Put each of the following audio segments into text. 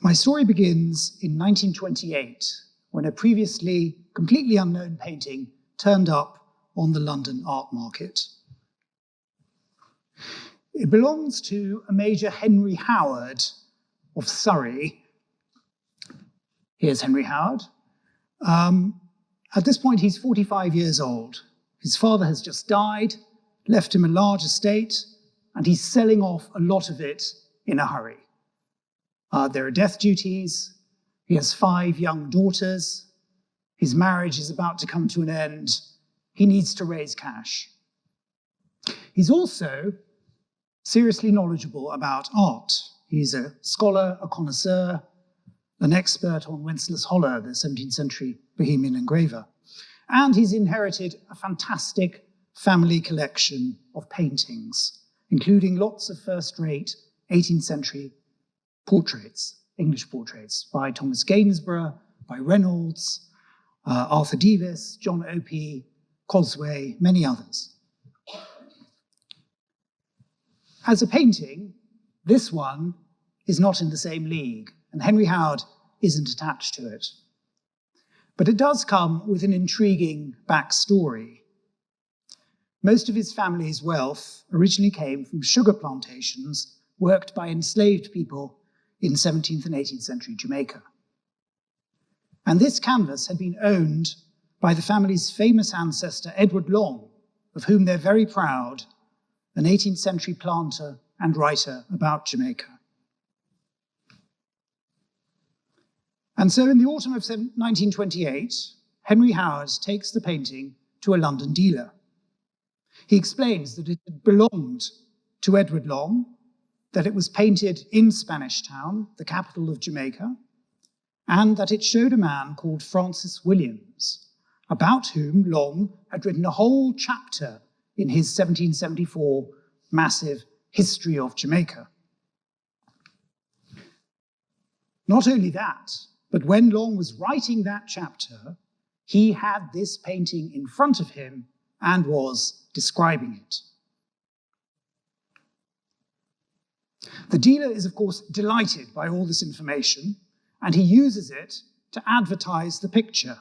My story begins in 1928, when a previously completely unknown painting turned up on the London art market. It belongs to a Major Henry Howard of Surrey. Here's Henry Howard. At this point, he's 45 years old. His father has just died, left him a large estate, and he's selling off a lot of it in a hurry. There are death duties. He has 5 young daughters. His marriage is about to come to an end. He needs to raise cash. He's also seriously knowledgeable about art. He's a scholar, a connoisseur, an expert on Wenceslas Holler, the 17th century Bohemian engraver. And he's inherited a fantastic family collection of paintings, including lots of first-rate 18th century portraits, English portraits, by Thomas Gainsborough, by Reynolds, Arthur Davis, John Opie, Cosway, many others. As a painting, this one is not in the same league, and Henry Howard isn't attached to it. But it does come with an intriguing backstory. Most of his family's wealth originally came from sugar plantations worked by enslaved people in 17th and 18th century Jamaica. And this canvas had been owned by the family's famous ancestor, Edward Long, of whom they're very proud, an 18th century planter and writer about Jamaica. And so in the autumn of 1928, Henry Howard takes the painting to a London dealer. He explains that it had belonged to Edward Long, that it was painted in Spanish Town, the capital of Jamaica, and that it showed a man called Francis Williams, about whom Long had written a whole chapter in his 1774 massive History of Jamaica. Not only that, but when Long was writing that chapter, he had this painting in front of him and was describing it. The dealer is, of course, delighted by all this information, and he uses it to advertise the picture.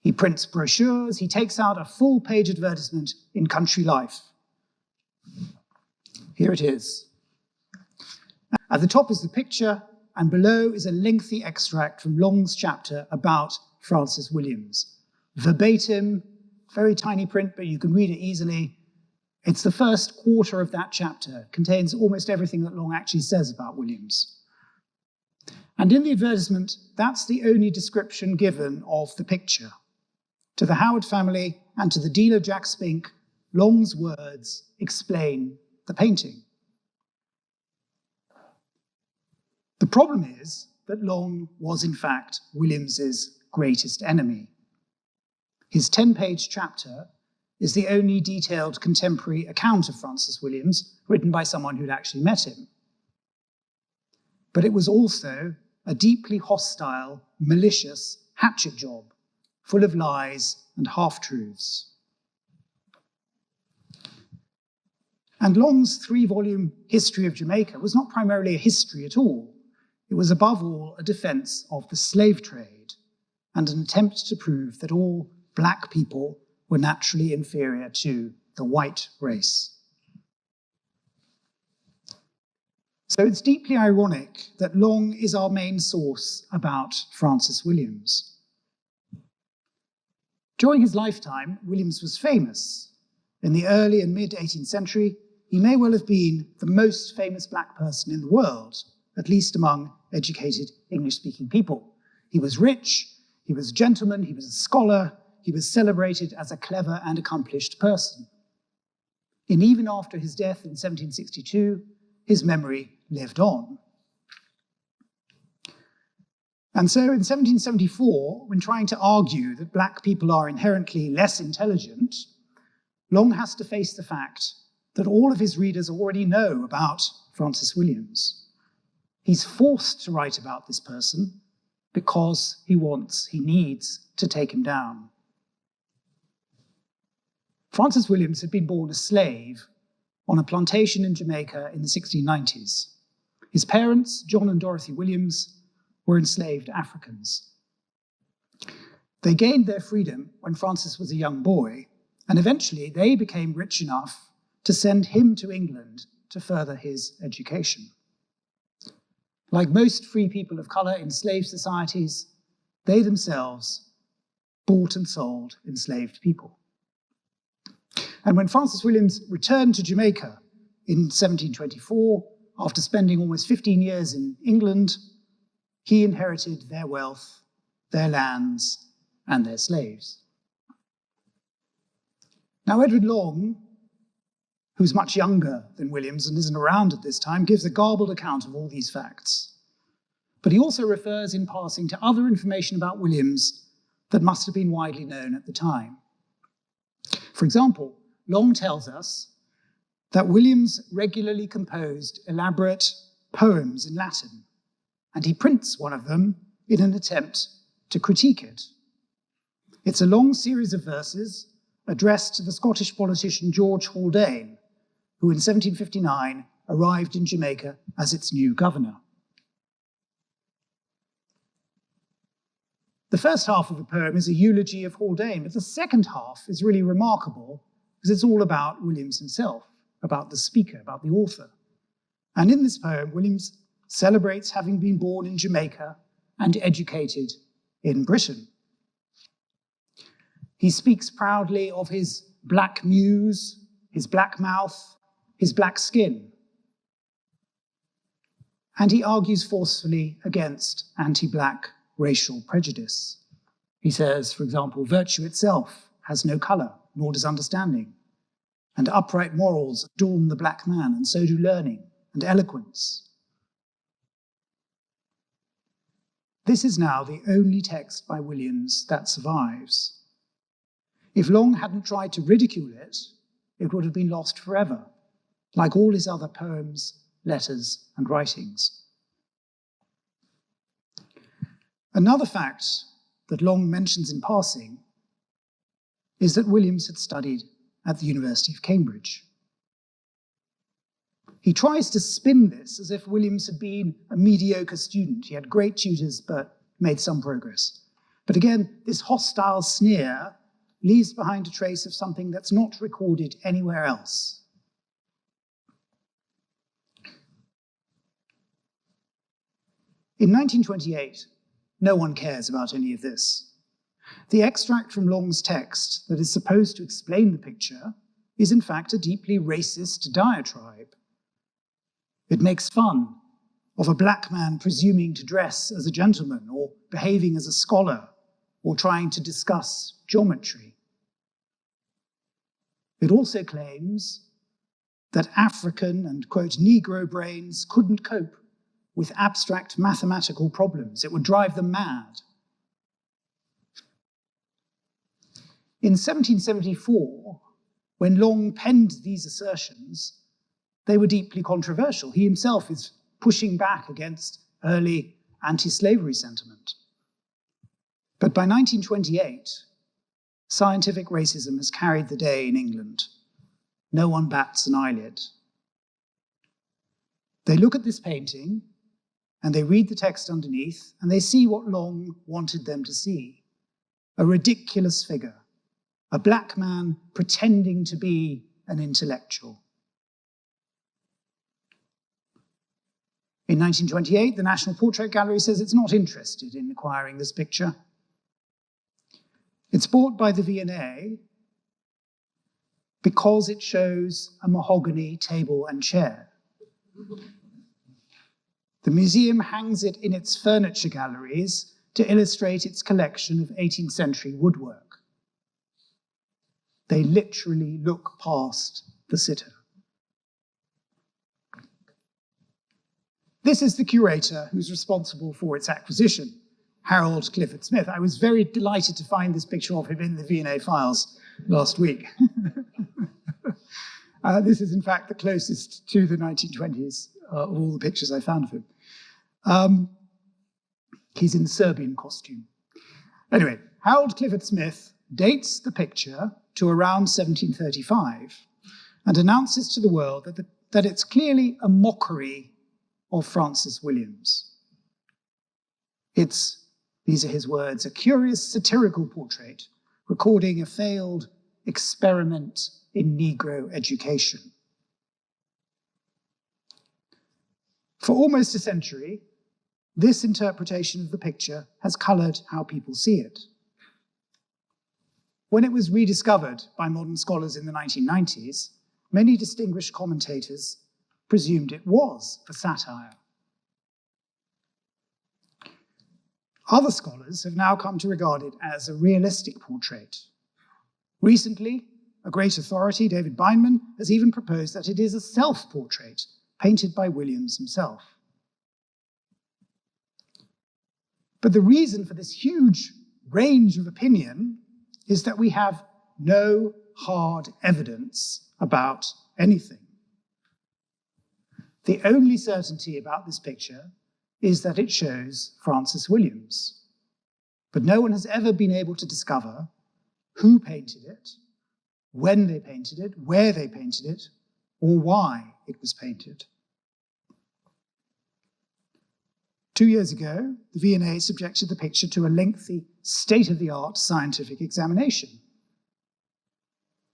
He prints brochures, he takes out a full-page advertisement in Country Life. Here it is. At the top is the picture, and below is a lengthy extract from Long's chapter about Francis Williams. Verbatim, very tiny print, but you can read it easily. It's the first quarter of that chapter, contains almost everything that Long actually says about Williams. And in the advertisement, that's the only description given of the picture. To the Howard family and to the dealer Jack Spink, Long's words explain the painting. The problem is that Long was in fact Williams's greatest enemy. His 10-page chapter is the only detailed contemporary account of Francis Williams written by someone who'd actually met him. But it was also a deeply hostile, malicious hatchet job, full of lies and half-truths. And Long's 3-volume History of Jamaica was not primarily a history at all. It was above all a defense of the slave trade and an attempt to prove that all black people were naturally inferior to the white race. So it's deeply ironic that Long is our main source about Francis Williams. During his lifetime, Williams was famous. In the early and mid-18th century, he may well have been the most famous black person in the world, at least among educated English-speaking people. He was rich, he was a gentleman, he was a scholar, he was celebrated as a clever and accomplished person. And even after his death in 1762, his memory lived on. And so in 1774, when trying to argue that black people are inherently less intelligent, Long has to face the fact that all of his readers already know about Francis Williams. He's forced to write about this person because he needs to take him down. Francis Williams had been born a slave on a plantation in Jamaica in the 1690s. His parents, John and Dorothy Williams, were enslaved Africans. They gained their freedom when Francis was a young boy, and eventually they became rich enough to send him to England to further his education. Like most free people of colour in slave societies, they themselves bought and sold enslaved people. And when Francis Williams returned to Jamaica in 1724, after spending almost 15 years in England, he inherited their wealth, their lands, and their slaves. Now, Edward Long, who's much younger than Williams and isn't around at this time, gives a garbled account of all these facts. But he also refers in passing to other information about Williams that must have been widely known at the time. For example, Long tells us that Williams regularly composed elaborate poems in Latin, and he prints one of them in an attempt to critique it. It's a long series of verses addressed to the Scottish politician George Haldane, who in 1759 arrived in Jamaica as its new governor. The first half of the poem is a eulogy of Haldane, but the second half is really remarkable because it's all about Williams himself, about the speaker, about the author. And in this poem, Williams celebrates having been born in Jamaica and educated in Britain. He speaks proudly of his black muse, his black mouth, his black skin. And he argues forcefully against anti-black racial prejudice. He says, for example, virtue itself has no colour, nor does understanding, and upright morals adorn the black man, and so do learning and eloquence. This is now the only text by Williams that survives. If Long hadn't tried to ridicule it, it would have been lost forever, like all his other poems, letters, and writings. Another fact that Long mentions in passing is that Williams had studied at the University of Cambridge. He tries to spin this as if Williams had been a mediocre student. He had great tutors, but made some progress. But again, this hostile sneer leaves behind a trace of something that's not recorded anywhere else. In 1928, no one cares about any of this. The extract from Long's text that is supposed to explain the picture is in fact a deeply racist diatribe. It makes fun of a black man presuming to dress as a gentleman or behaving as a scholar or trying to discuss geometry. It also claims that African and, quote, Negro brains couldn't cope with abstract mathematical problems. It would drive them mad. In 1774, when Long penned these assertions, they were deeply controversial. He himself is pushing back against early anti-slavery sentiment. But by 1928, scientific racism has carried the day in England. No one bats an eyelid. They look at this painting, and they read the text underneath, and they see what Long wanted them to see. A ridiculous figure, a black man pretending to be an intellectual. In 1928, the National Portrait Gallery says it's not interested in acquiring this picture. It's bought by the V&A because it shows a mahogany table and chair. The museum hangs it in its furniture galleries to illustrate its collection of 18th century woodwork. They literally look past the sitter. This is the curator who's responsible for its acquisition, Harold Clifford Smith. I was very delighted to find this picture of him in the V&A files last week. This is, in fact, the closest to the 1920s of all the pictures I found of him. He's in Serbian costume. Anyway, Harold Clifford Smith dates the picture to around 1735 and announces to the world that it's clearly a mockery of Francis Williams. It's, these are his words, a curious satirical portrait recording a failed experiment in Negro education. For almost a century, this interpretation of the picture has colored how people see it. When it was rediscovered by modern scholars in the 1990s, many distinguished commentators presumed it was for satire. Other scholars have now come to regard it as a realistic portrait. Recently, a great authority, David Beinman, has even proposed that it is a self-portrait painted by Williams himself. But the reason for this huge range of opinion is that we have no hard evidence about anything. The only certainty about this picture is that it shows Francis Williams. But no one has ever been able to discover who painted it, when they painted it, where they painted it, or why it was painted. 2 years ago, the V&A subjected the picture to a lengthy, state-of-the-art scientific examination.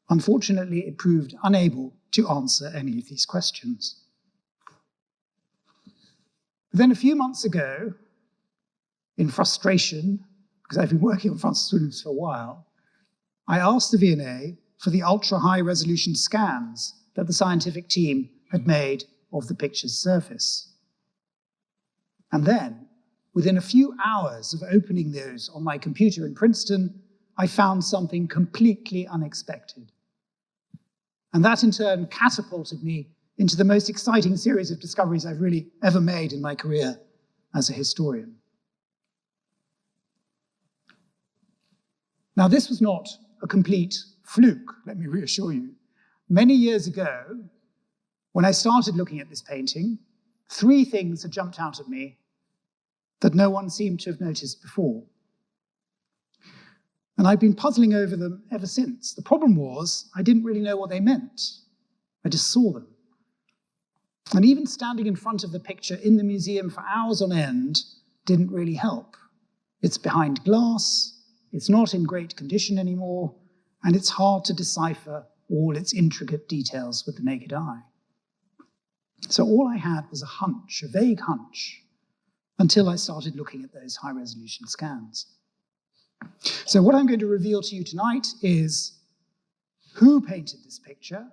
Unfortunately, it proved unable to answer any of these questions. Then a few months ago, in frustration, because I've been working on Francis Williams for a while, I asked the V&A for the ultra-high resolution scans that the scientific team had made of the picture's surface. And then, within a few hours of opening those on my computer in Princeton, I found something completely unexpected. And that in turn catapulted me into the most exciting series of discoveries I've really ever made in my career as a historian. Now, this was not a complete fluke, let me reassure you. Many years ago, when I started looking at this painting, 3 things had jumped out at me that no one seemed to have noticed before. And I've been puzzling over them ever since. The problem was, I didn't really know what they meant. I just saw them. And even standing in front of the picture in the museum for hours on end didn't really help. It's behind glass, it's not in great condition anymore, and it's hard to decipher all its intricate details with the naked eye. So all I had was a hunch, a vague hunch, until I started looking at those high-resolution scans. So what I'm going to reveal to you tonight is who painted this picture,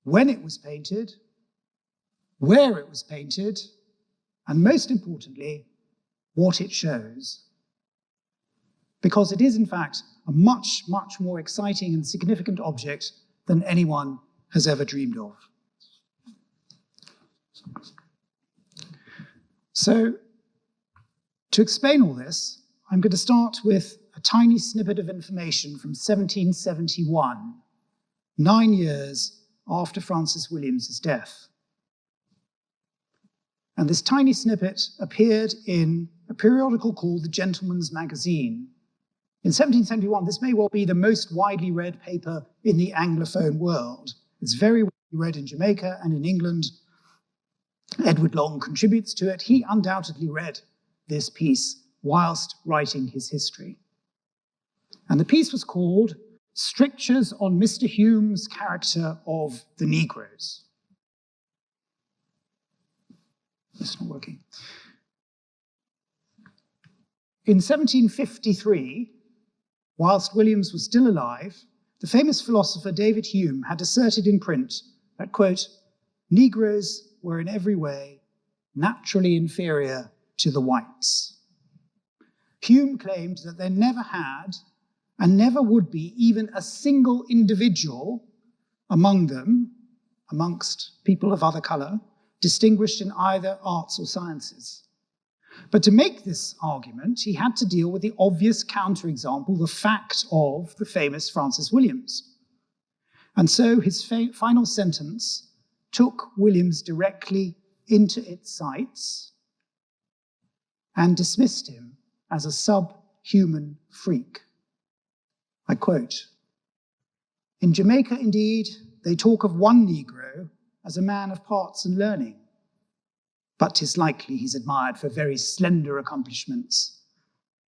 when it was painted, where it was painted, and most importantly, what it shows. Because it is, in fact, a much, much more exciting and significant object than anyone has ever dreamed of. So, to explain all this, I'm going to start with a tiny snippet of information from 1771, 9 years after Francis Williams's death. And this tiny snippet appeared in a periodical called the Gentleman's Magazine. In 1771, this may well be the most widely read paper in the Anglophone world. It's very widely read in Jamaica and in England. Edward Long contributes to it. He undoubtedly read this piece whilst writing his history. And the piece was called Strictures on Mr. Hume's Character of the Negroes. It's not working. In 1753, whilst Williams was still alive, the famous philosopher David Hume had asserted in print that, quote, Negroes were in every way naturally inferior to the whites. Hume claimed that there never had and never would be even a single individual among them, amongst people of other color, distinguished in either arts or sciences. But to make this argument, he had to deal with the obvious counterexample, the fact of the famous Francis Williams. And so his final sentence took Williams directly into its sights and dismissed him as a subhuman freak. I quote, in Jamaica, indeed, they talk of one Negro as a man of parts and learning. but 'tis likely he's admired for very slender accomplishments,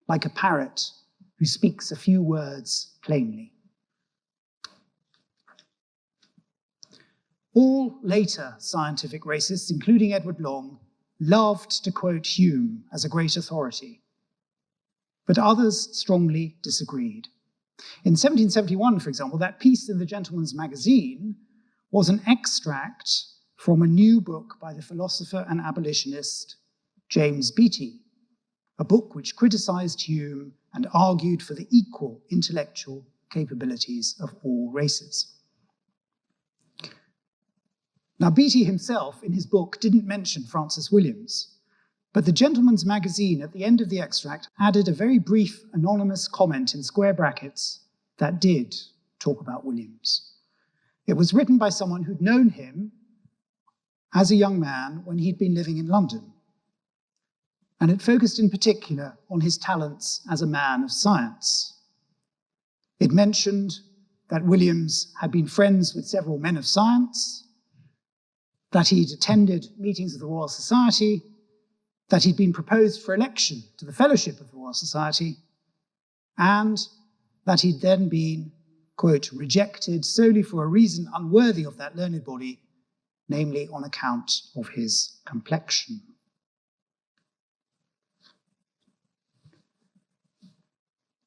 like a parrot who speaks a few words plainly. All later scientific racists, including Edward Long, loved to quote Hume as a great authority, but others strongly disagreed. In 1771, for example, that piece in the Gentleman's Magazine was an extract from a new book by the philosopher and abolitionist James Beattie, a book which criticized Hume and argued for the equal intellectual capabilities of all races. Now, Beattie himself, in his book, didn't mention Francis Williams, but the Gentleman's Magazine, at the end of the extract, added a very brief anonymous comment in square brackets that did talk about Williams. It was written by someone who'd known him as a young man when he'd been living in London, and it focused in particular on his talents as a man of science. It mentioned that Williams had been friends with several men of science, that he'd attended meetings of the Royal Society, that he'd been proposed for election to the Fellowship of the Royal Society, and that he'd then been, quote, rejected solely for a reason unworthy of that learned body, namely on account of his complexion.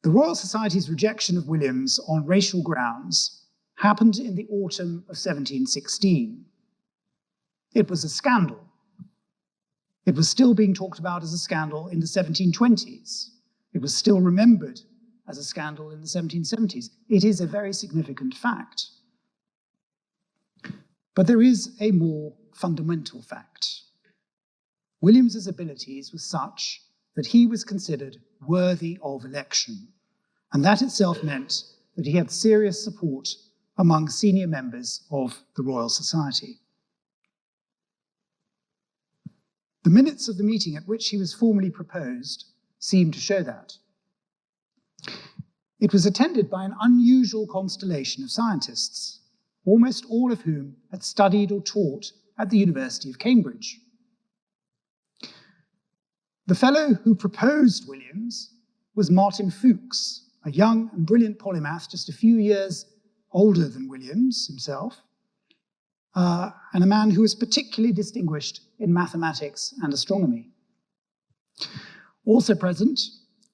The Royal Society's rejection of Williams on racial grounds happened in the autumn of 1716. It was a scandal. It was still being talked about as a scandal in the 1720s. It was still remembered as a scandal in the 1770s. It is a very significant fact. But there is a more fundamental fact. Williams's abilities were such that he was considered worthy of election, and that itself meant that he had serious support among senior members of the Royal Society. The minutes of the meeting at which he was formally proposed seem to show that. It was attended by an unusual constellation of scientists, almost all of whom had studied or taught at the University of Cambridge. The fellow who proposed Williams was Martin Fuchs, a young and brilliant polymath just a few years older than Williams himself, and a man who was particularly distinguished in mathematics and astronomy. Also present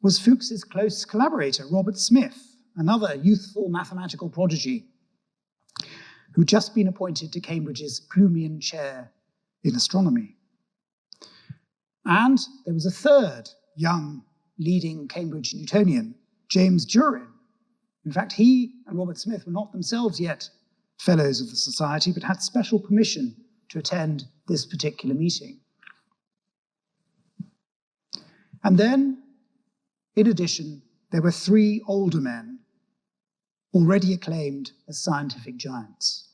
was Fuchs's close collaborator, Robert Smith, another youthful mathematical prodigy who'd just been appointed to Cambridge's Plumian Chair in Astronomy. And there was a third young leading Cambridge Newtonian, James Durin. In fact, he and Robert Smith were not themselves yet fellows of the Society, but had special permission to attend this particular meeting. And then, in addition, there were three older men, already acclaimed as scientific giants.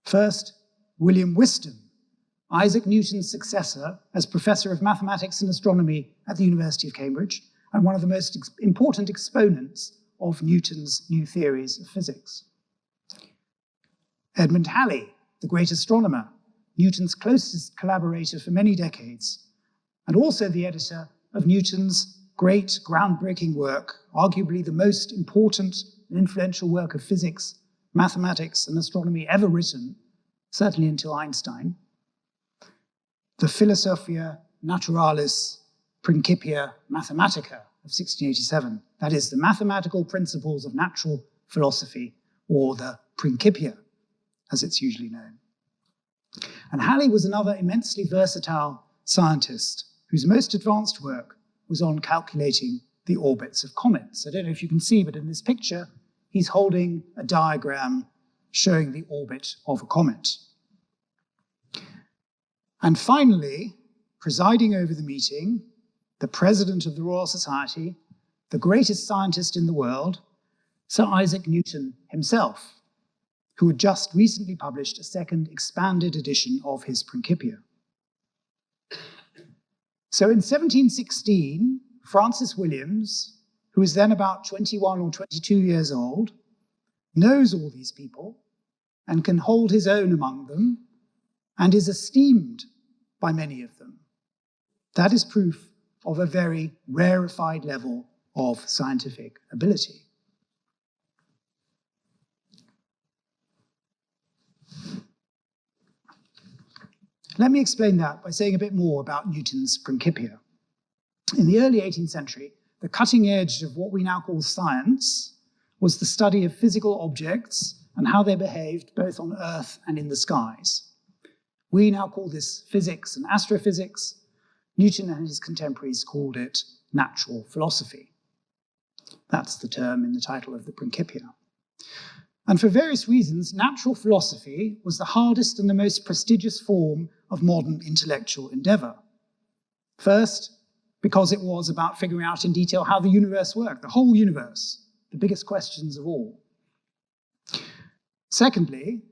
First, William Whiston, Isaac Newton's successor as Professor of Mathematics and Astronomy at the University of Cambridge, and one of the most important exponents of Newton's new theories of physics. Edmund Halley, the great astronomer, Newton's closest collaborator for many decades, and also the editor of Newton's great groundbreaking work, arguably the most important and influential work of physics, mathematics, and astronomy ever written, certainly until Einstein, the Philosophia Naturalis Principia Mathematica of 1687, that is, the mathematical principles of natural philosophy, or the Principia, as it's usually known. And Halley was another immensely versatile scientist whose most advanced work was on calculating the orbits of comets. I don't know if you can see, but in this picture, he's holding a diagram showing the orbit of a comet. And finally, presiding over the meeting, the president of the Royal Society, the greatest scientist in the world, Sir Isaac Newton himself, who had just recently published a second expanded edition of his Principia. So in 1716, Francis Williams, who is then about 21 or 22 years old, knows all these people and can hold his own among them and is esteemed by many of them. That is proof of a very rarefied level of scientific ability. Let me explain that by saying a bit more about Newton's Principia. In the early 18th century, the cutting edge of what we now call science was the study of physical objects and how they behaved both on Earth and in the skies. We now call this physics and astrophysics. Newton and his contemporaries called it natural philosophy. That's the term in the title of the Principia. And for various reasons, natural philosophy was the hardest and the most prestigious form of modern intellectual endeavor. First, because it was about figuring out in detail how the universe worked, the whole universe, the biggest questions of all. Secondly,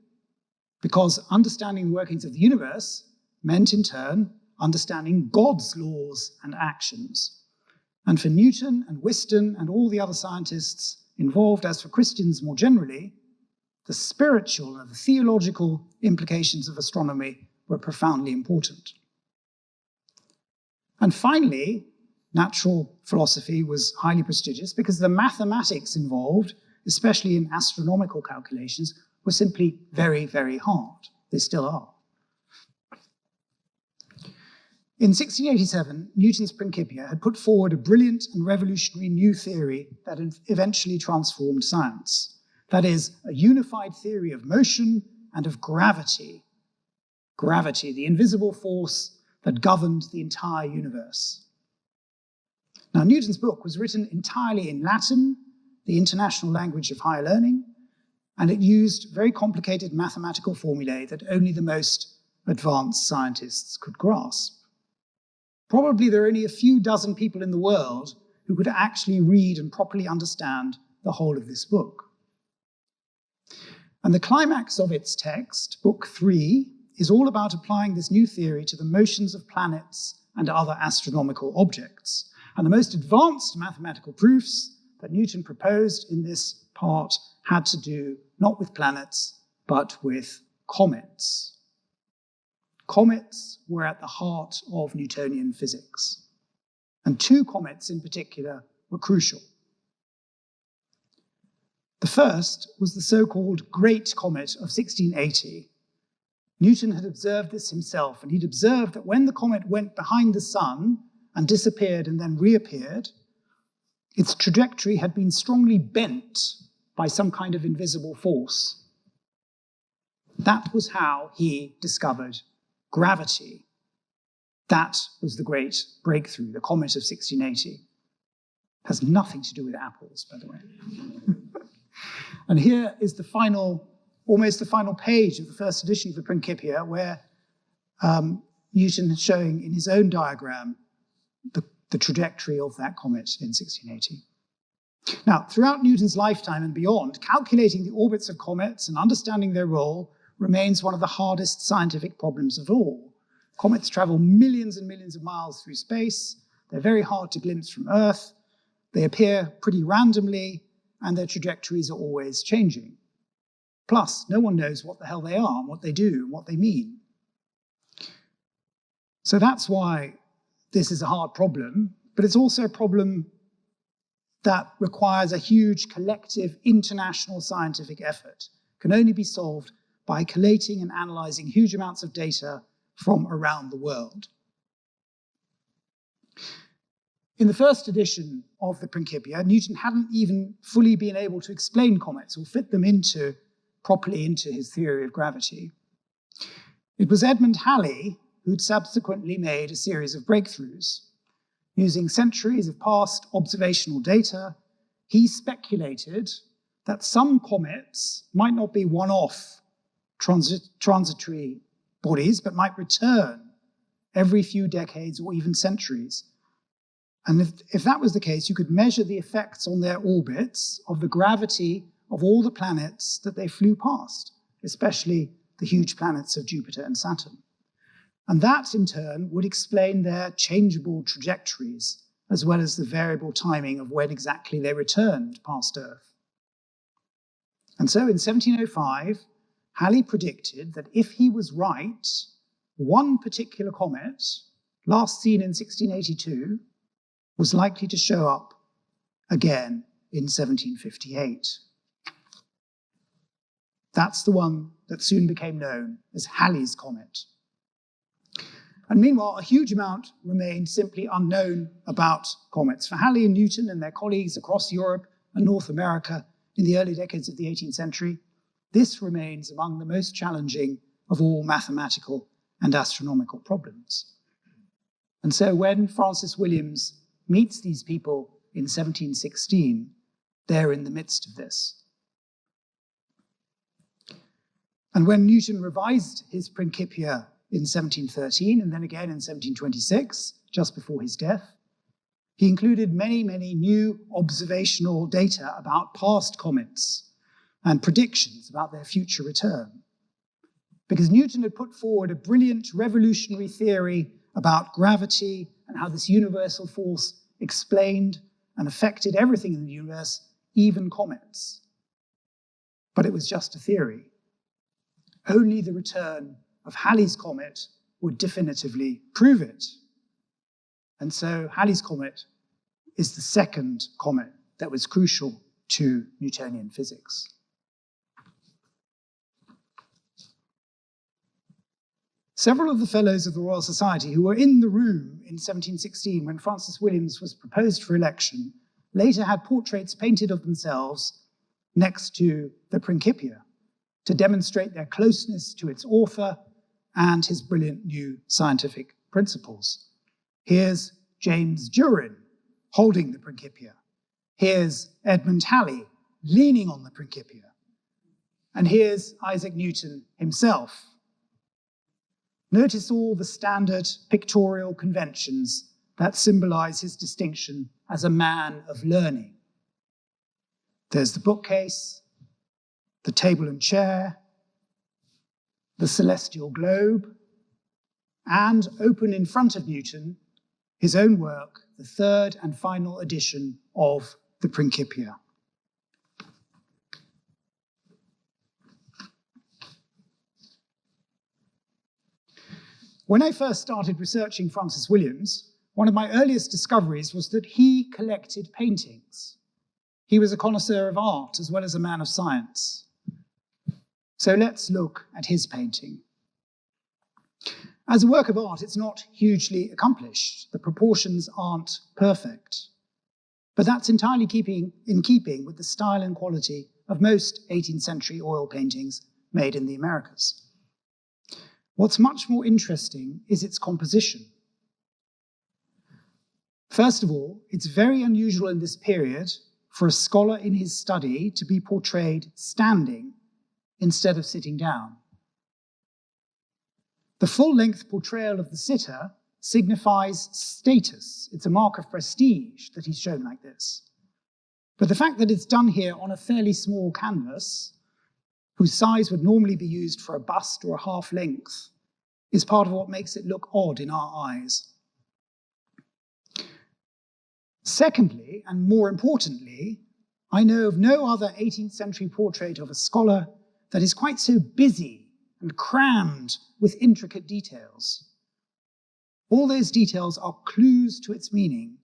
because understanding the workings of the universe meant in turn understanding God's laws and actions. And for Newton and Whiston and all the other scientists involved, as for Christians more generally, the spiritual and the theological implications of astronomy were profoundly important. And finally, natural philosophy was highly prestigious because the mathematics involved, especially in astronomical calculations, were simply very, very hard. They still are. In 1687, Newton's Principia had put forward a brilliant and revolutionary new theory that eventually transformed science. That is, a unified theory of motion and of gravity. Gravity, the invisible force that governed the entire universe. Now, Newton's book was written entirely in Latin, the international language of higher learning, and it used very complicated mathematical formulae that only the most advanced scientists could grasp. Probably there are only a few dozen people in the world who could actually read and properly understand the whole of this book. And the climax of its text, Book 3, is all about applying this new theory to the motions of planets and other astronomical objects. And the most advanced mathematical proofs that Newton proposed in this part had to do not with planets, but with comets. Comets were at the heart of Newtonian physics. And two comets in particular were crucial. The first was the so-called Great Comet of 1680. Newton had observed this himself, and he'd observed that when the comet went behind the sun and disappeared and then reappeared, its trajectory had been strongly bent by some kind of invisible force. That was how he discovered gravity. That was the great breakthrough, the comet of 1680. Has nothing to do with apples, by the way. And here is the final, almost the final page of the first edition of the Principia, where Newton is showing in his own diagram the trajectory of that comet in 1680. Now, throughout Newton's lifetime and beyond, calculating the orbits of comets and understanding their role remains one of the hardest scientific problems of all. Comets travel millions and millions of miles through space. They're very hard to glimpse from Earth. They appear pretty randomly, and their trajectories are always changing. Plus, no one knows what the hell they are, and what they do, and what they mean. So that's why this is a hard problem, but it's also a problem that requires a huge collective international scientific effort. It can only be solved by collating and analyzing huge amounts of data from around the world. In the first edition of the Principia, Newton hadn't even fully been able to explain comets or fit them properly into his theory of gravity. It was Edmund Halley who'd subsequently made a series of breakthroughs. Using centuries of past observational data, he speculated that some comets might not be one-off transitory bodies, but might return every few decades or even centuries. And if that was the case, you could measure the effects on their orbits of the gravity of all the planets that they flew past, especially the huge planets of Jupiter and Saturn. And that, in turn, would explain their changeable trajectories, as well as the variable timing of when exactly they returned past Earth. And so in 1705, Halley predicted that if he was right, one particular comet last seen in 1682, was likely to show up again in 1758. That's the one that soon became known as Halley's comet. And meanwhile, a huge amount remained simply unknown about comets. For Halley and Newton and their colleagues across Europe and North America in the early decades of the 18th century, this remains among the most challenging of all mathematical and astronomical problems. And so when Francis Williams meets these people in 1716, they're in the midst of this. And when Newton revised his Principia in 1713 and then again in 1726, just before his death, he included many, many new observational data about past comets and predictions about their future return. Because Newton had put forward a brilliant revolutionary theory about gravity and how this universal force explained and affected everything in the universe, even comets. But it was just a theory. Only the return of Halley's comet would definitively prove it. And so Halley's comet is the second comet that was crucial to Newtonian physics. Several of the fellows of the Royal Society who were in the room in 1716 when Francis Williams was proposed for election later had portraits painted of themselves next to the Principia to demonstrate their closeness to its author and his brilliant new scientific principles. Here's James Durin holding the Principia. Here's Edmund Halley leaning on the Principia. And here's Isaac Newton himself. Notice all the standard pictorial conventions that symbolize his distinction as a man of learning. There's the bookcase, the table and chair, the celestial globe, and open in front of Newton, his own work, the third and final edition of the Principia. When I first started researching Francis Williams, one of my earliest discoveries was that he collected paintings. He was a connoisseur of art as well as a man of science. So let's look at his painting. As a work of art, it's not hugely accomplished. The proportions aren't perfect. But that's entirely in keeping with the style and quality of most 18th century oil paintings made in the Americas. What's much more interesting is its composition. First of all, it's very unusual in this period for a scholar in his study to be portrayed standing instead of sitting down. The full-length portrayal of the sitter signifies status. It's a mark of prestige that he's shown like this. But the fact that it's done here on a fairly small canvas, whose size would normally be used for a bust or a half-length, is part of what makes it look odd in our eyes. Secondly, and more importantly, I know of no other 18th century portrait of a scholar that is quite so busy and crammed with intricate details. All those details are clues to its meaning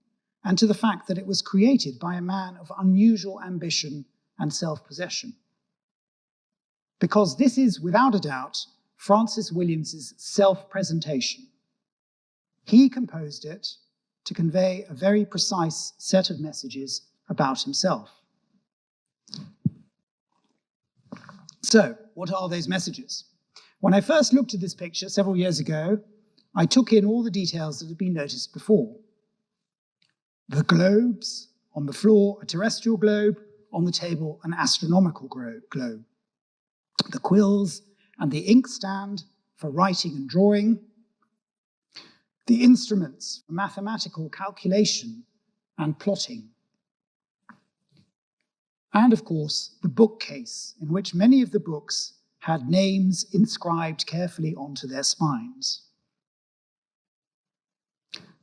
and to the fact that it was created by a man of unusual ambition and self-possession. Because this is, without a doubt, Francis Williams's self-presentation. He composed it to convey a very precise set of messages about himself. So, what are those messages? When I first looked at this picture several years ago, I took in all the details that had been noticed before. The globes, on the floor a terrestrial globe, on the table an astronomical globe. The quills and the inkstand for writing and drawing. The instruments for mathematical calculation and plotting. And of course, the bookcase, in which many of the books had names inscribed carefully onto their spines.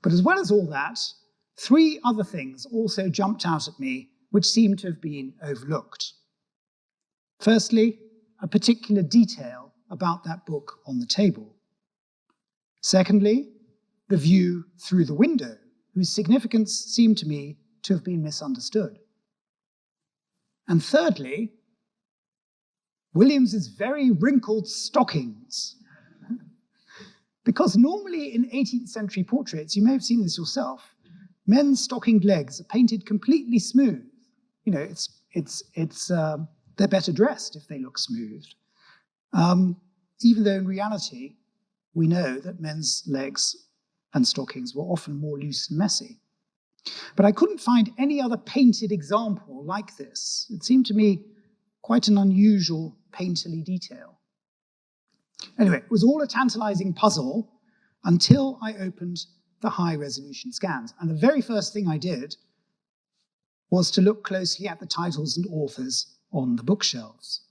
But as well as all that, three other things also jumped out at me which seemed to have been overlooked. Firstly, a particular detail about that book on the table. Secondly, the view through the window, whose significance seemed to me to have been misunderstood. And thirdly, Williams's very wrinkled stockings. Because normally in 18th century portraits, you may have seen this yourself, men's stockinged legs are painted completely smooth. You know, they're better dressed if they look smooth. Even though in reality, we know that men's legs and stockings were often more loose and messy. But I couldn't find any other painted example like this. It seemed to me quite an unusual painterly detail. Anyway, it was all a tantalizing puzzle until I opened the high-resolution scans. And the very first thing I did was to look closely at the titles and authors on the bookshelves.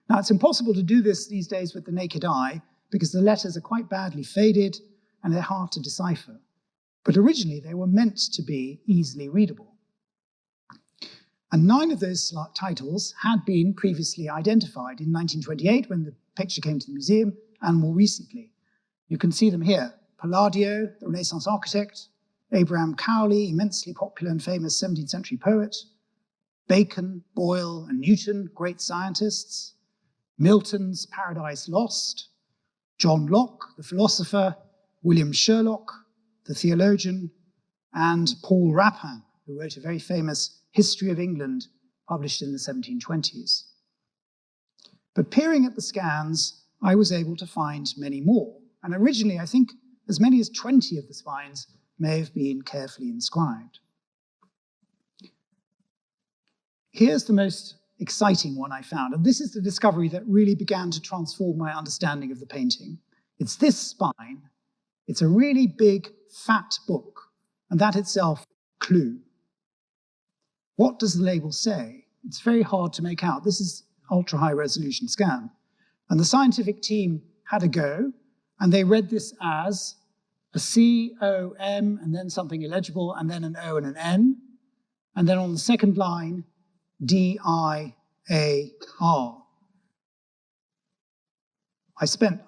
Now, it's impossible to do this these days with the naked eye because the letters are quite badly faded and they're hard to decipher. But originally, they were meant to be easily readable. And 9 of those titles had been previously identified in 1928 when the picture came to the museum, and more recently. You can see them here. Palladio, the Renaissance architect, Abraham Cowley, immensely popular and famous 17th century poet, Bacon, Boyle, and Newton, great scientists, Milton's Paradise Lost, John Locke, the philosopher, William Sherlock, the theologian, and Paul Rapin, who wrote a very famous History of England published in the 1720s. But peering at the scans, I was able to find many more. And originally, I think as many as 20 of the spines may have been carefully inscribed. Here's the most exciting one I found, and this is the discovery that really began to transform my understanding of the painting. It's this spine. It's a really big, fat book, and that itself, clue. What does the label say? It's very hard to make out. This is ultra-high resolution scan. And the scientific team had a go, and they read this as a C-O-M, and then something illegible, and then an O and an N. And then on the second line, D-I-A-R. I spent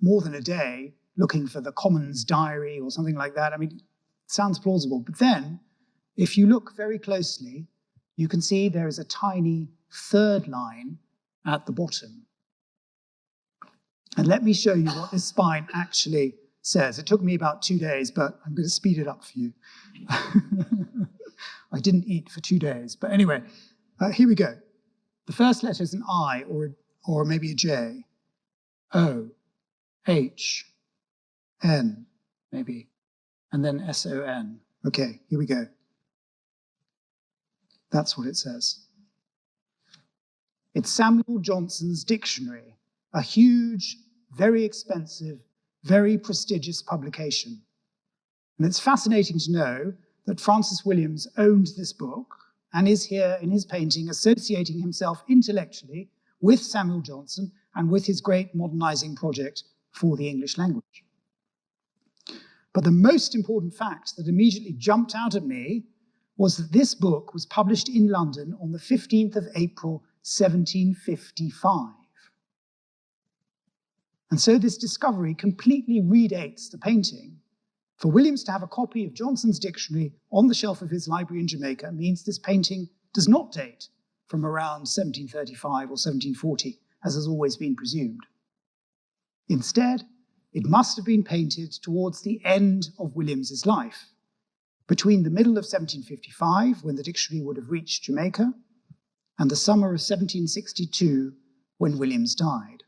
more than a day looking for the Commons Diary or something like that. I mean, it sounds plausible. But then, if you look very closely, you can see there is a tiny third line at the bottom. And let me show you what this spine actually says. It took me about 2 days, but I'm going to speed it up for you. I didn't eat for 2 days. But anyway, here we go. The first letter is an I or maybe a J. O, H, N, maybe, and then S-O-N. Okay, here we go. That's what it says. It's Samuel Johnson's dictionary, a huge, very expensive, very prestigious publication. And it's fascinating to know that Francis Williams owned this book and is here in his painting associating himself intellectually with Samuel Johnson and with his great modernizing project for the English language. But the most important fact that immediately jumped out at me was that this book was published in London on the 15th of April, 1755. And so this discovery completely redates the painting. For Williams to have a copy of Johnson's dictionary on the shelf of his library in Jamaica means this painting does not date from around 1735 or 1740, as has always been presumed. Instead, it must have been painted towards the end of Williams's life, between the middle of 1755, when the dictionary would have reached Jamaica, and the summer of 1762, when Williams died.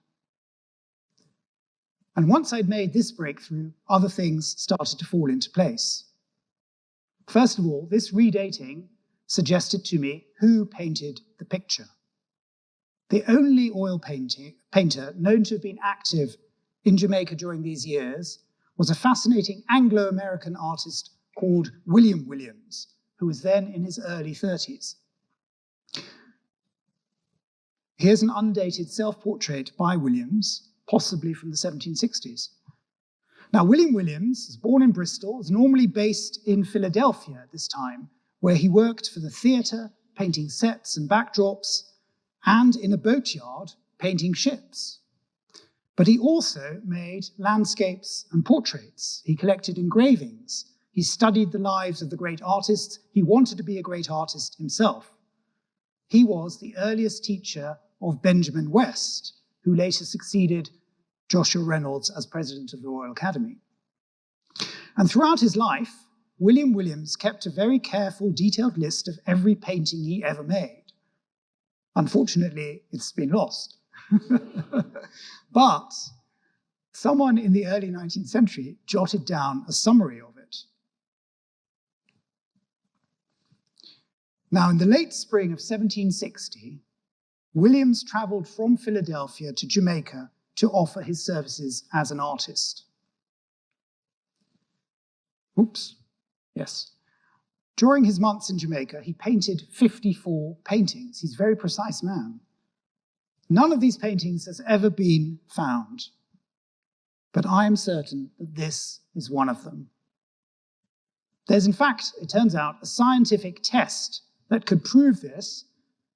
And once I'd made this breakthrough, other things started to fall into place. First of all, this redating suggested to me who painted the picture. The only oil painter known to have been active in Jamaica during these years was a fascinating Anglo-American artist called William Williams, who was then in his early 30s. Here's an undated self-portrait by Williams, possibly from the 1760s. Now, William Williams was born in Bristol, was normally based in Philadelphia at this time, where he worked for the theatre, painting sets and backdrops, and in a boatyard, painting ships. But he also made landscapes and portraits. He collected engravings. He studied the lives of the great artists. He wanted to be a great artist himself. He was the earliest teacher of Benjamin West, who later succeeded Joshua Reynolds as president of the Royal Academy. And throughout his life, William Williams kept a very careful, detailed list of every painting he ever made. Unfortunately, it's been lost. But someone in the early 19th century jotted down a summary of it. Now, in the late spring of 1760, Williams traveled from Philadelphia to Jamaica to offer his services as an artist. Oops, yes. During his months in Jamaica, he painted 54 paintings. He's a very precise man. None of these paintings has ever been found, but I am certain that this is one of them. There's, in fact, it turns out, a scientific test that could prove this,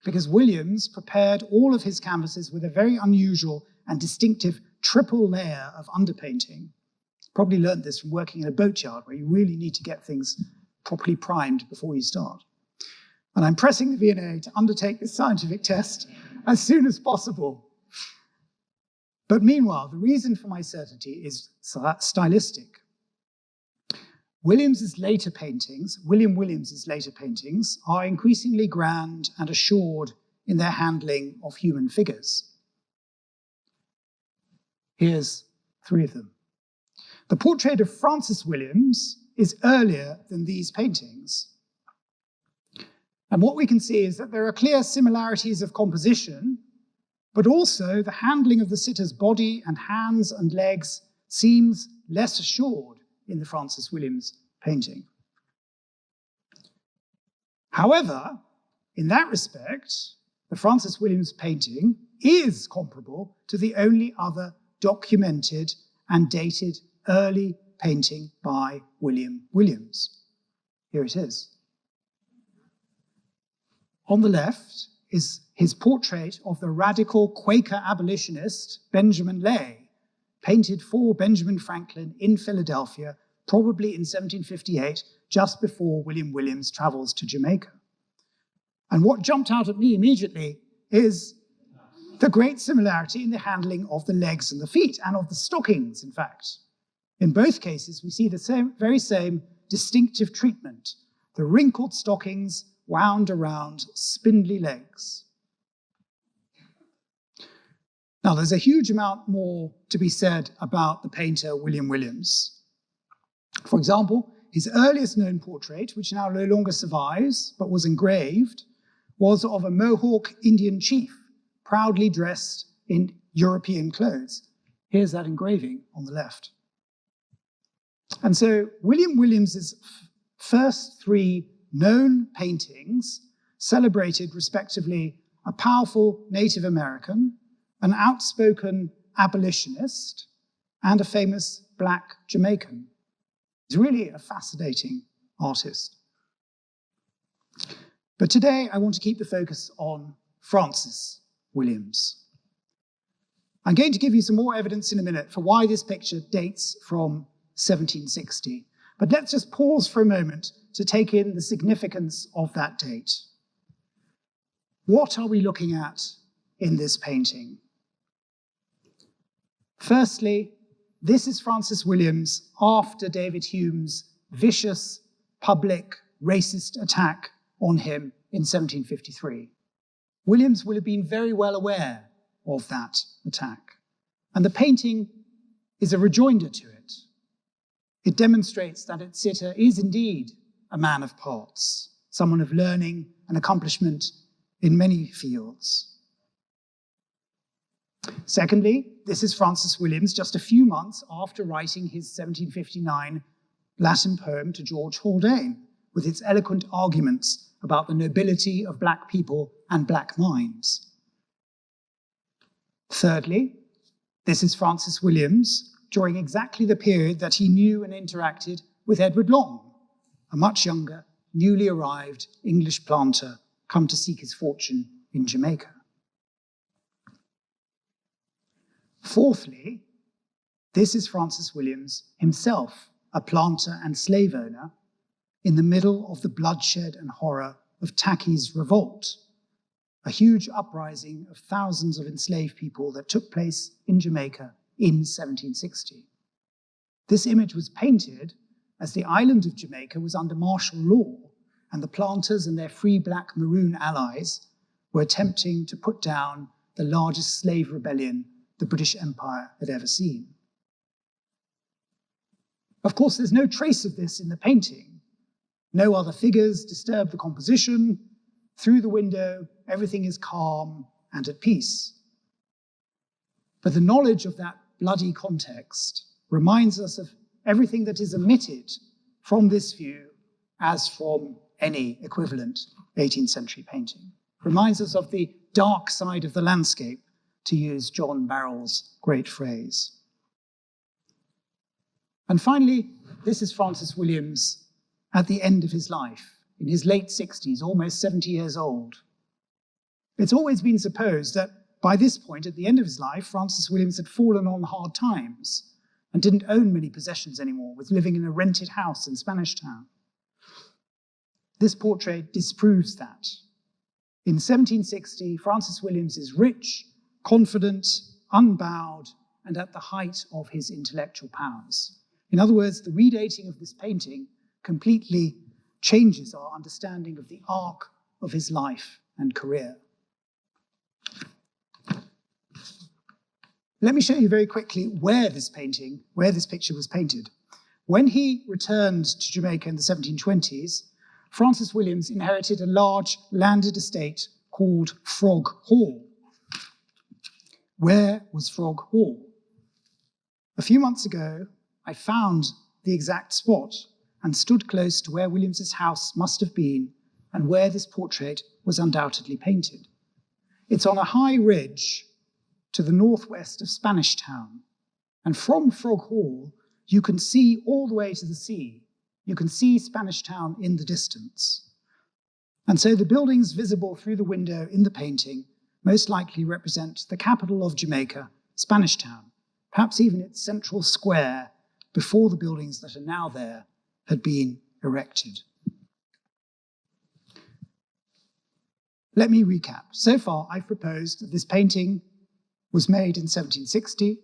because Williams prepared all of his canvases with a very unusual and distinctive triple layer of underpainting. Probably learned this from working in a boatyard, where you really need to get things properly primed before you start. And I'm pressing the V&A to undertake this scientific test as soon as possible. But meanwhile, the reason for my certainty is stylistic. William Williams's later paintings are increasingly grand and assured in their handling of human figures. Here's three of them. The portrait of Francis Williams is earlier than these paintings. And what we can see is that there are clear similarities of composition, but also the handling of the sitter's body and hands and legs seems less assured in the Francis Williams painting. However, in that respect, the Francis Williams painting is comparable to the only other documented and dated early painting by William Williams. Here it is. On the left is his portrait of the radical Quaker abolitionist Benjamin Lay, painted for Benjamin Franklin in Philadelphia, probably in 1758, just before William Williams travels to Jamaica. And what jumped out at me immediately is the great similarity in the handling of the legs and the feet, and of the stockings, in fact. In both cases, we see the very same distinctive treatment, the wrinkled stockings wound around spindly legs. Now, there's a huge amount more to be said about the painter William Williams. For example, his earliest known portrait, which now no longer survives, but was engraved, was of a Mohawk Indian chief, proudly dressed in European clothes. Here's that engraving on the left. And so William Williams's first three known paintings celebrated, respectively, a powerful Native American, an outspoken abolitionist, and a famous Black Jamaican. He's really a fascinating artist. But today I want to keep the focus on Francis Williams. I'm going to give you some more evidence in a minute for why this picture dates from 1760. But let's just pause for a moment to take in the significance of that date. What are we looking at in this painting? Firstly, this is Francis Williams after David Hume's vicious, public, racist attack on him in 1753. Williams will have been very well aware of that attack. And the painting is a rejoinder to it. It demonstrates that its sitter is indeed a man of parts, someone of learning and accomplishment in many fields. Secondly, this is Francis Williams just a few months after writing his 1759 Latin poem to George Haldane, with its eloquent arguments about the nobility of Black people and Black minds. Thirdly, this is Francis Williams during exactly the period that he knew and interacted with Edward Long, a much younger, newly arrived English planter come to seek his fortune in Jamaica. Fourthly, this is Francis Williams himself, a planter and slave owner, in the middle of the bloodshed and horror of Tacky's revolt, a huge uprising of thousands of enslaved people that took place in Jamaica in 1760. This image was painted as the island of Jamaica was under martial law, and the planters and their free black maroon allies were attempting to put down the largest slave rebellion the British Empire had ever seen. Of course, there's no trace of this in the painting. No other figures disturb the composition. Through the window, everything is calm and at peace. But the knowledge of that bloody context reminds us of everything that is omitted from this view as from any equivalent 18th century painting. Reminds us of the dark side of the landscape, to use John Barrell's great phrase. And finally, this is Francis Williams at the end of his life, in his late 60s, almost 70 years old. It's always been supposed that by this point, at the end of his life, Francis Williams had fallen on hard times and didn't own many possessions anymore, was living in a rented house in Spanish Town. This portrait disproves that. In 1760, Francis Williams is rich, confident, unbowed, and at the height of his intellectual powers. In other words, the redating of this painting completely changes our understanding of the arc of his life and career. Let me show you very quickly where this picture was painted. When he returned to Jamaica in the 1720s, Francis Williams inherited a large landed estate called Frog Hall. Where was Frog Hall? A few months ago, I found the exact spot and stood close to where Williams's house must have been and where this portrait was undoubtedly painted. It's on a high ridge to the northwest of Spanish Town, and from Frog Hall, you can see all the way to the sea. You can see Spanish Town in the distance. And so the buildings visible through the window in the painting most likely represent the capital of Jamaica, Spanish Town, perhaps even its central square before the buildings that are now there had been erected. Let me recap. So far, I've proposed that this painting was made in 1760,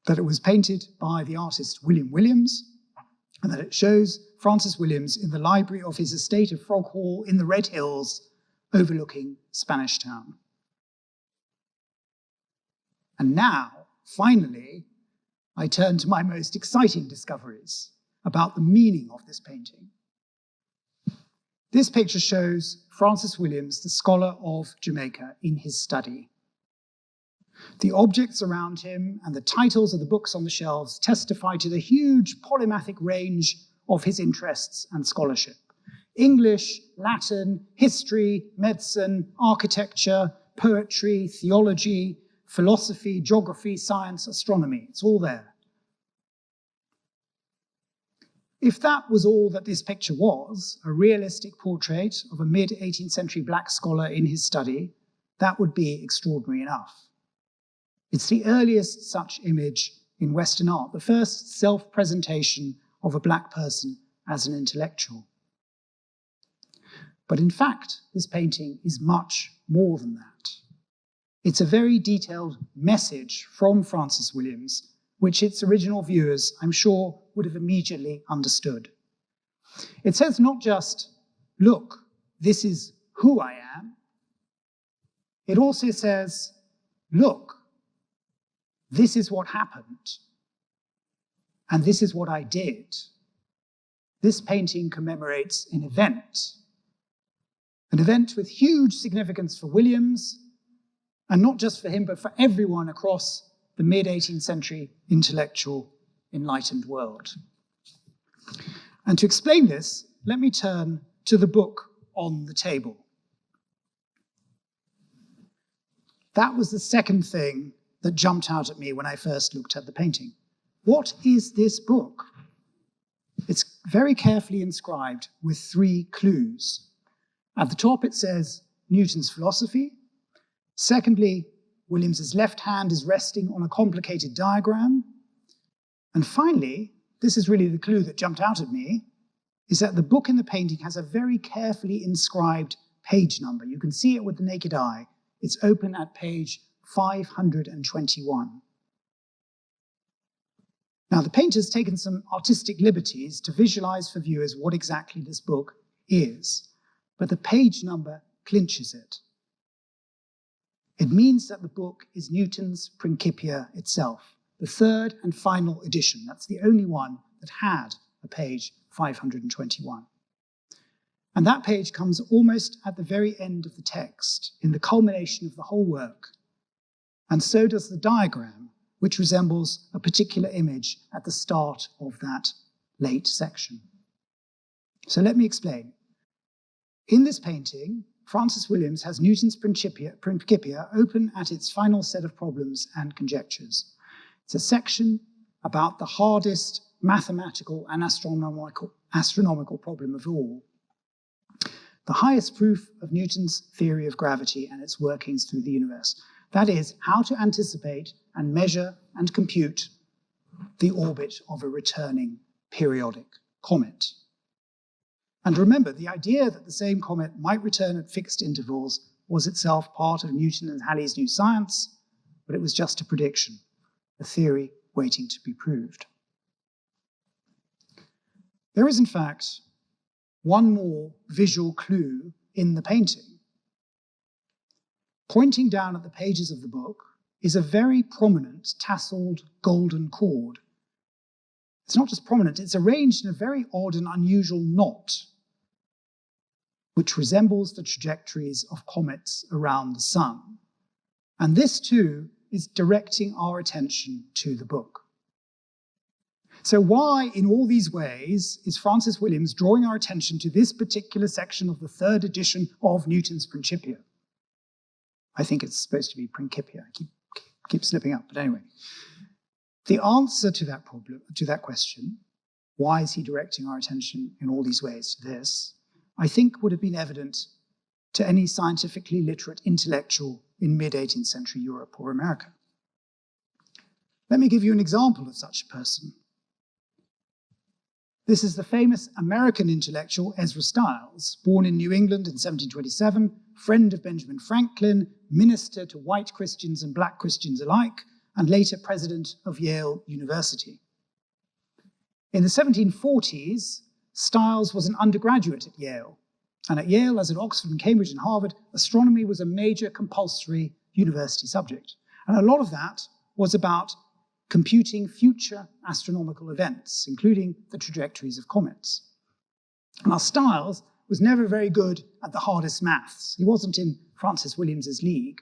that it was painted by the artist William Williams, and that it shows Francis Williams in the library of his estate of Frog Hall in the Red Hills, overlooking Spanish Town. And now, finally, I turn to my most exciting discoveries about the meaning of this painting. This picture shows Francis Williams, the scholar of Jamaica, in his study. The objects around him and the titles of the books on the shelves testify to the huge polymathic range of his interests and scholarship. English, Latin, history, medicine, architecture, poetry, theology, philosophy, geography, science, astronomy. It's all there. If that was all that this picture was, a realistic portrait of a mid-18th century black scholar in his study, that would be extraordinary enough. It's the earliest such image in Western art, the first self-presentation of a black person as an intellectual. But in fact, this painting is much more than that. It's a very detailed message from Francis Williams, which its original viewers, I'm sure, would have immediately understood. It says not just, look, this is who I am. It also says, look, this is what happened, and this is what I did. This painting commemorates an event with huge significance for Williams, and not just for him, but for everyone across the mid-18th century intellectual enlightened world. And to explain this, let me turn to the book on the table. That was the second thing that jumped out at me when I first looked at the painting. What is this book? It's very carefully inscribed with 3 clues. At the top it says Newton's philosophy. Secondly, Williams's left hand is resting on a complicated diagram. And finally, this is really the clue that jumped out at me, is that the book in the painting has a very carefully inscribed page number. You can see it with the naked eye. It's open at page 521. Now, the painter's taken some artistic liberties to visualize for viewers what exactly this book is, but the page number clinches it. It means that the book is Newton's Principia itself, the third and final edition. That's the only one that had a page 521. And that page comes almost at the very end of the text, in the culmination of the whole work. And so does the diagram, which resembles a particular image at the start of that late section. So let me explain. In this painting, Francis Williams has Newton's Principia open at its final set of problems and conjectures. It's a section about the hardest mathematical and astronomical problem of all. The highest proof of Newton's theory of gravity and its workings through the universe. That is, how to anticipate and measure and compute the orbit of a returning periodic comet. And remember, the idea that the same comet might return at fixed intervals was itself part of Newton and Halley's new science, but it was just a prediction, a theory waiting to be proved. There is, in fact, one more visual clue in the painting. Pointing down at the pages of the book is a very prominent tasseled golden cord. It's not just prominent, it's arranged in a very odd and unusual knot, which resembles the trajectories of comets around the sun. And this too is directing our attention to the book. So why, in all these ways, is Francis Williams drawing our attention to this particular section of the third edition of Newton's Principia? I think it's supposed to be Principia. I keep slipping up, but anyway. The answer to that problem, to that question, why is he directing our attention in all these ways to this, I think would have been evident to any scientifically literate intellectual in mid-18th century Europe or America. Let me give you an example of such a person. This is the famous American intellectual Ezra Stiles, born in New England in 1727, friend of Benjamin Franklin, minister to white Christians and black Christians alike, and later president of Yale University. In the 1740s, Stiles was an undergraduate at Yale, and at Yale, as at Oxford and Cambridge and Harvard, astronomy was a major compulsory university subject. And a lot of that was about computing future astronomical events, including the trajectories of comets. Now, Stiles was never very good at the hardest maths. He wasn't in Francis Williams's league.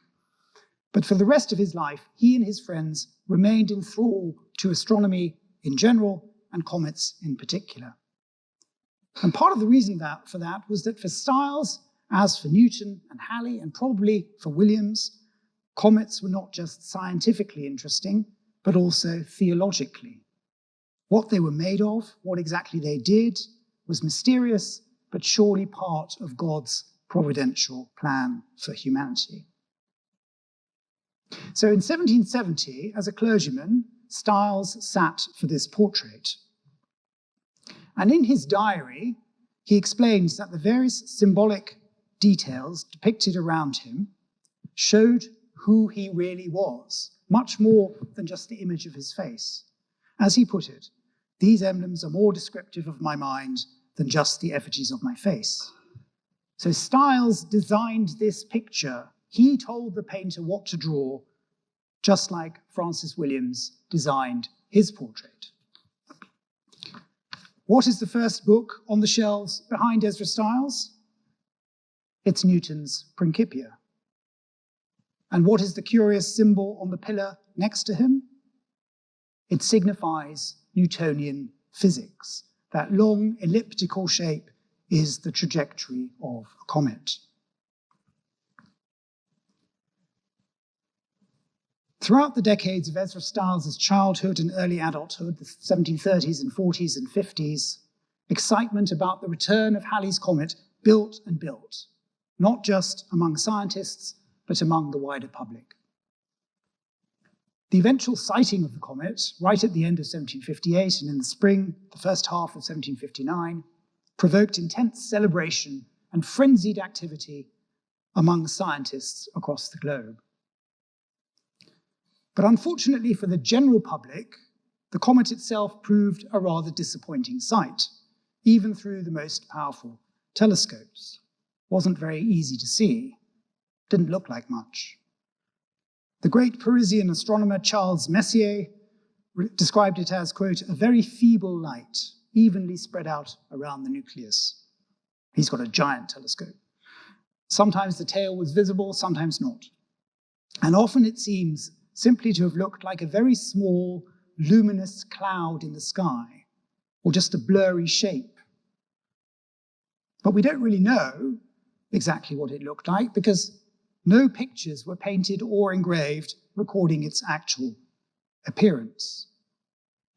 But for the rest of his life, he and his friends remained in thrall to astronomy in general and comets in particular. And part of the reason for that was that for Stiles, as for Newton and Halley, and probably for Williams, comets were not just scientifically interesting, but also theologically. What they were made of, what exactly they did, was mysterious, but surely part of God's providential plan for humanity. So in 1770, as a clergyman, Stiles sat for this portrait. And in his diary, he explains that the various symbolic details depicted around him showed who he really was, much more than just the image of his face. As he put it, these emblems are more descriptive of my mind than just the effigies of my face. So Stiles designed this picture. He told the painter what to draw, just like Francis Williams designed his portrait. What is the first book on the shelves behind Ezra Stiles? It's Newton's Principia. And what is the curious symbol on the pillar next to him? It signifies Newtonian physics. That long elliptical shape is the trajectory of a comet. Throughout the decades of Ezra Stiles' childhood and early adulthood, the 1730s and 40s and 50s, excitement about the return of Halley's comet built and built, not just among scientists, but among the wider public. The eventual sighting of the comet, right at the end of 1758 and in the spring, the first half of 1759, provoked intense celebration and frenzied activity among scientists across the globe. But unfortunately for the general public, the comet itself proved a rather disappointing sight, even through the most powerful telescopes. It wasn't very easy to see, didn't look like much. The great Parisian astronomer Charles Messier described it as, quote, a very feeble light, evenly spread out around the nucleus. He's got a giant telescope. Sometimes the tail was visible, sometimes not. And often it seems simply to have looked like a very small, luminous cloud in the sky, or just a blurry shape. But we don't really know exactly what it looked like because no pictures were painted or engraved recording its actual appearance.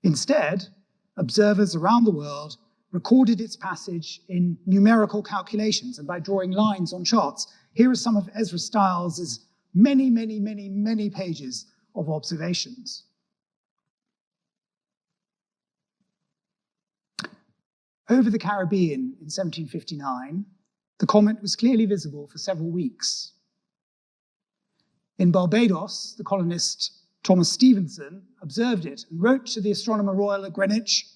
Instead, observers around the world recorded its passage in numerical calculations and by drawing lines on charts. Here are some of Ezra Stiles' many pages of observations. Over the Caribbean in 1759, the comet was clearly visible for several weeks. In Barbados, the colonist Thomas Stevenson observed it and wrote to the Astronomer Royal at Greenwich,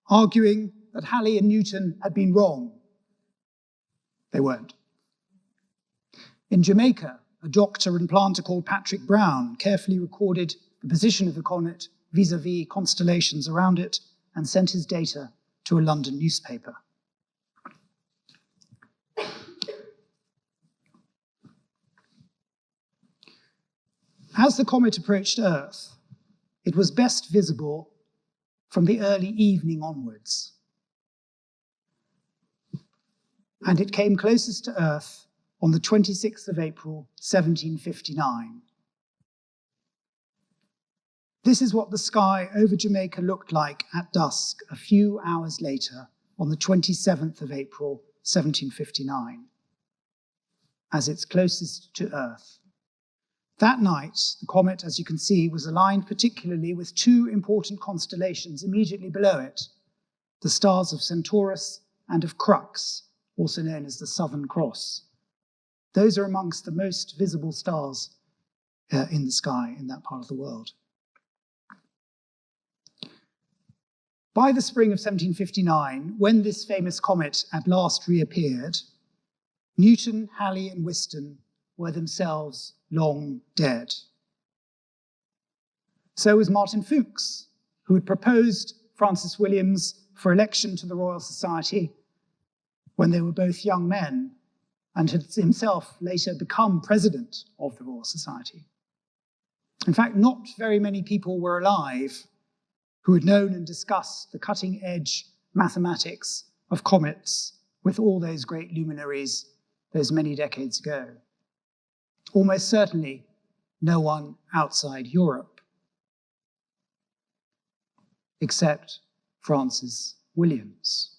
arguing that Halley and Newton had been wrong. They weren't. In Jamaica, a doctor and planter called Patrick Brown carefully recorded the position of the comet vis-à-vis constellations around it and sent his data to a London newspaper. As the comet approached Earth, it was best visible from the early evening onwards. And it came closest to Earth on the 26th of April, 1759. This is what the sky over Jamaica looked like at dusk a few hours later on the 27th of April, 1759, as it's closest to Earth. That night, the comet, as you can see, was aligned particularly with two important constellations immediately below it, the stars of Centaurus and of Crux, also known as the Southern Cross. Those are amongst the most visible stars in the sky in that part of the world. By the spring of 1759, when this famous comet at last reappeared, Newton, Halley, and Whiston were themselves long dead. So was Martin Fuchs, who had proposed Francis Williams for election to the Royal Society when they were both young men, and had himself later become president of the Royal Society. In fact, not very many people were alive who had known and discussed the cutting-edge mathematics of comets with all those great luminaries those many decades ago. Almost certainly no one outside Europe, except Francis Williams.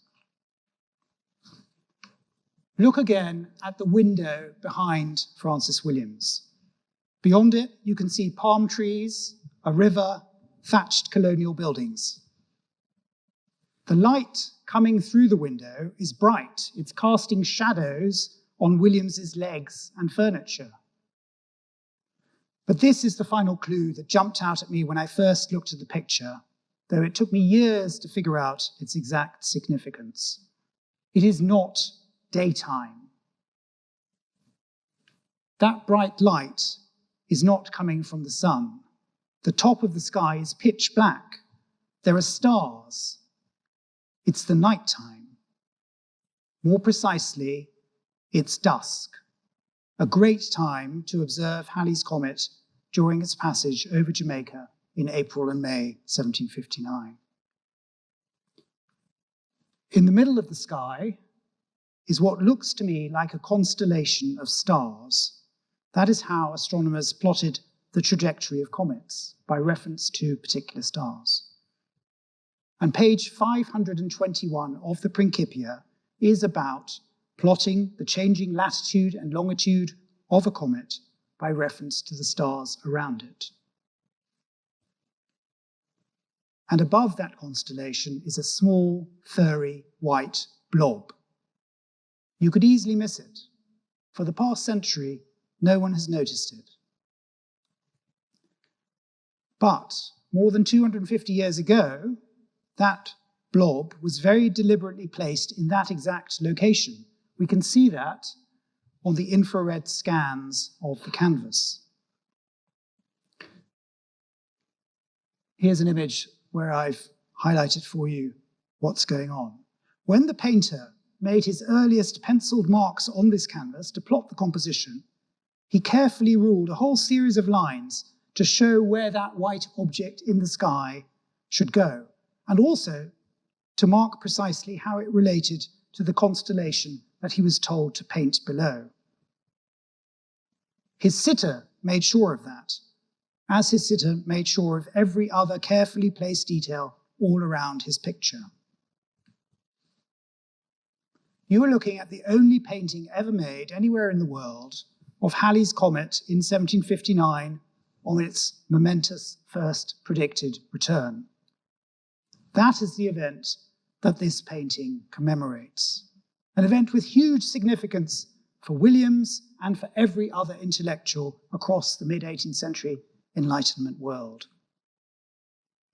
Look again at the window behind Francis Williams. Beyond it, you can see palm trees, a river, thatched colonial buildings. The light coming through the window is bright. It's casting shadows on Williams's legs and furniture. But this is the final clue that jumped out at me when I first looked at the picture, though it took me years to figure out its exact significance. It is not daytime. That bright light is not coming from the sun. The top of the sky is pitch black. There are stars. It's the nighttime. More precisely, it's dusk, a great time to observe Halley's comet during its passage over Jamaica in April and May 1759. In the middle of the sky is what looks to me like a constellation of stars. That is how astronomers plotted the trajectory of comets by reference to particular stars. And page 521 of the Principia is about plotting the changing latitude and longitude of a comet by reference to the stars around it. and above that constellation is a small, furry, white blob. You could easily miss it. For the past century, no one has noticed it. But more than 250 years ago, that blob was very deliberately placed in that exact location. We can see that on the infrared scans of the canvas. Here's an image where I've highlighted for you what's going on. When the painter made his earliest penciled marks on this canvas to plot the composition, he carefully ruled a whole series of lines to show where that white object in the sky should go, and also to mark precisely how it related to the constellation that he was told to paint below. His sitter made sure of that, as his sitter made sure of every other carefully placed detail all around his picture. You are looking at the only painting ever made anywhere in the world of Halley's comet in 1759 on its momentous first predicted return. That is the event that this painting commemorates, an event with huge significance for Williams and for every other intellectual across the mid-18th century Enlightenment world,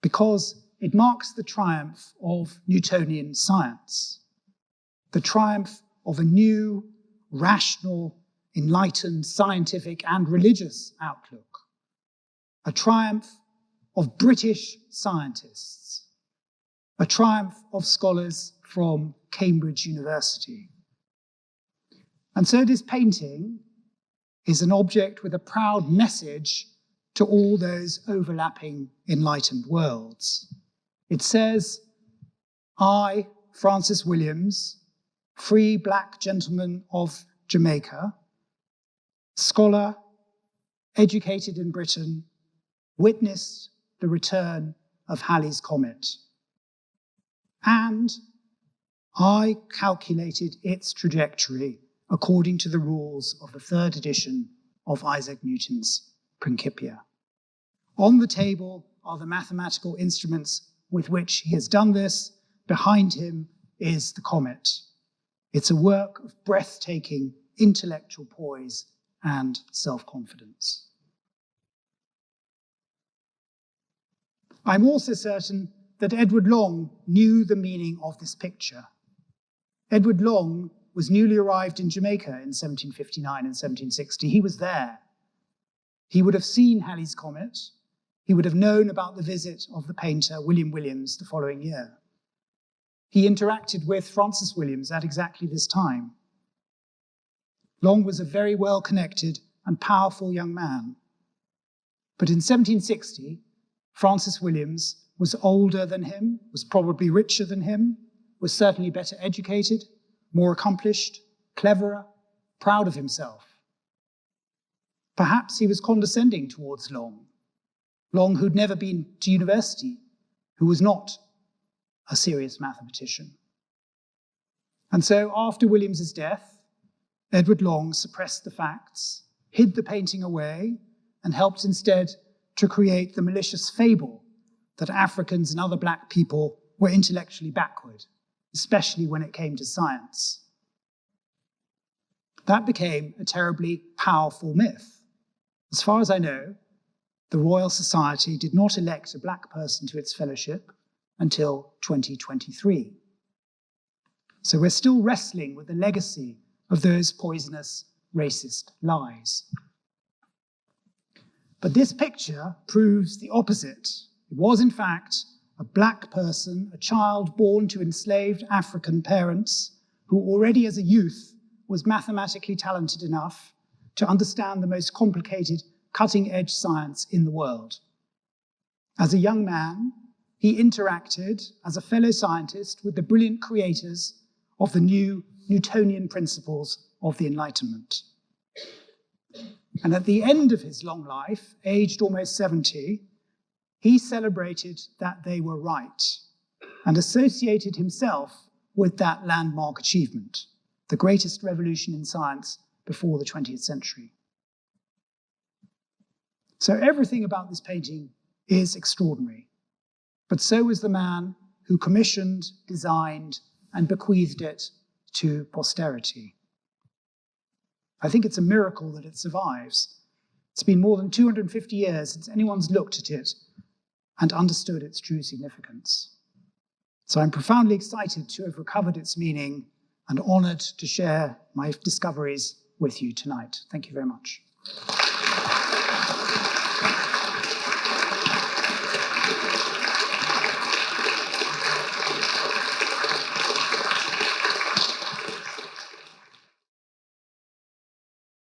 because it marks the triumph of Newtonian science, the triumph of a new, rational, enlightened, scientific and religious outlook, a triumph of British scientists, a triumph of scholars from Cambridge University. And so this painting is an object with a proud message to all those overlapping enlightened worlds. It says, I, Francis Williams, free black gentleman of Jamaica, scholar, educated in Britain, witnessed the return of Halley's comet. And I calculated its trajectory according to the rules of the third edition of Isaac Newton's Principia. On the table are the mathematical instruments with which he has done this. Behind him is the comet. It's a work of breathtaking intellectual poise and self-confidence. I'm also certain that Edward Long knew the meaning of this picture. Edward Long was newly arrived in Jamaica in 1759 and 1760. He was there. He would have seen Halley's comet. He would have known about the visit of the painter William Williams the following year. He interacted with Francis Williams at exactly this time. Long was a very well-connected and powerful young man. But in 1760, Francis Williams was older than him, was probably richer than him, was certainly better educated, more accomplished, cleverer, proud of himself. Perhaps he was condescending towards Long, who'd never been to university, who was not a serious mathematician. And so after Williams's death, Edward Long suppressed the facts, hid the painting away, and helped instead to create the malicious fable that Africans and other black people were intellectually backward, especially when it came to science. That became a terribly powerful myth. As far as I know, the Royal Society did not elect a black person to its fellowship until 2023. So we're still wrestling with the legacy of those poisonous, racist lies. But this picture proves the opposite. It was, in fact, a black person, a child born to enslaved African parents, who already as a youth was mathematically talented enough to understand the most complicated, cutting-edge science in the world. As a young man, he interacted as a fellow scientist with the brilliant creators of the new Newtonian principles of the Enlightenment. And at the end of his long life, aged almost 70, he celebrated that they were right and associated himself with that landmark achievement, the greatest revolution in science before the 20th century. So everything about this painting is extraordinary. but so was the man who commissioned, designed, and bequeathed it to posterity. I think it's a miracle that it survives. It's been more than 250 years since anyone's looked at it and understood its true significance. So I'm profoundly excited to have recovered its meaning and honored to share my discoveries with you tonight. Thank you very much.